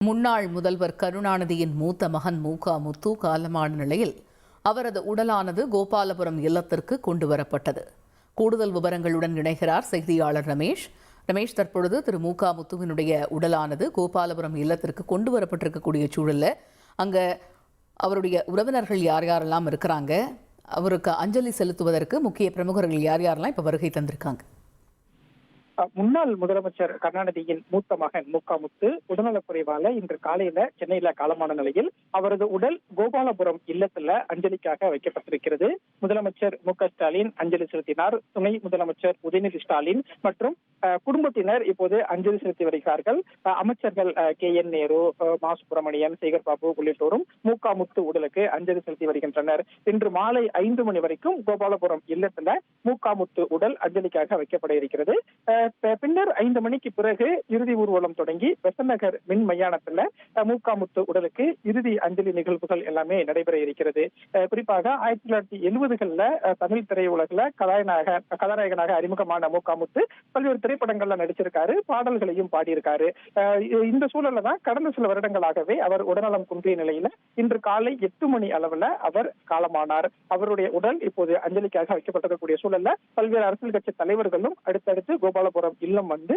முன்னாள் முதல்வர் கருணாநிதியின் மூத்த மகன் முத்து காலமான நிலையில் அவரது உடலானது கோபாலபுரம் இல்லத்திற்கு கொண்டு வரப்பட்டது. கூடுதல் விவரங்களுடன் இணைகிறார் செய்தியாளர் ரமேஷ். தற்பொழுது திரு முத்துவினுடைய உடலானது கோபாலபுரம் இல்லத்திற்கு கொண்டு வரப்பட்டிருக்கக்கூடிய சூழல்ல அங்க அவருடைய உறவினர்கள் யார் யாரெல்லாம் இருக்கிறாங்க, அவருக்கு அஞ்சலி செலுத்துவதற்கு முக்கிய பிரமுகர்கள் யார் யாரெல்லாம் இப்ப வருகை தந்திருக்காங்க? முன்னாள் முதலமைச்சர் கருணாநிதியின் மூத்த மகன் முத்து உடல்நலக்குறைவால இன்று காலையில சென்னையில காலமான நிலையில் அவரது உடல் கோபாலபுரம் இல்லத்துல அஞ்சலிக்காக வைக்கப்பட்டிருக்கிறது. முதலமைச்சர் ஸ்டாலின் அஞ்சலி செலுத்தினார். துணை முதலமைச்சர் உதயநிதி ஸ்டாலின் மற்றும் குடும்பத்தினர் இப்போது அஞ்சலி செலுத்தி வருகிறார்கள். அமைச்சர்கள் KN நேரு, மா சுப்பிரமணியன், சேகர் பாபு உள்ளிட்டோரும் முத்து உடலுக்கு அஞ்சலி செலுத்தி வருகின்றனர். இன்று மாலை 5 மணி வரைக்கும் கோபாலபுரம் இல்லத்துல முத்து உடல் அஞ்சலிக்காக வைக்கப்பட இருக்கிறது. பின்னர் 5 மணிக்கு பிறகு இறுதி ஊர்வலம் தொடங்கி பெசன்ட் நகர் மின் மையானத்துல முத்து உடலுக்கு இறுதி அஞ்சலி நிகழ்வுகள் எல்லாமே நடைபெற இருக்கிறது. குறிப்பாக 1970களில் தமிழ் திரையுலகில் கதாநாயகனாக அறிமுகமான முத்து பல்வேறு திரைப்படங்கள்ல நடிச்சிருக்காரு, பாடல்களையும் பாடியிருக்காரு. இந்த சூழல்ல தான் கடந்த சில வருடங்களாகவே அவர் உடல்நலம் குன்றிய நிலையில இன்று காலை 8 மணி அளவுல அவர் காலமானார். அவருடைய உடல் இப்போது அஞ்சலிக்காக வைக்கப்பட்டிருக்கக்கூடிய சூழல்ல பல்வேறு அரசியல் கட்சி தலைவர்களும் அடுத்தடுத்து கோபாலபுரம் இல்லம் வந்து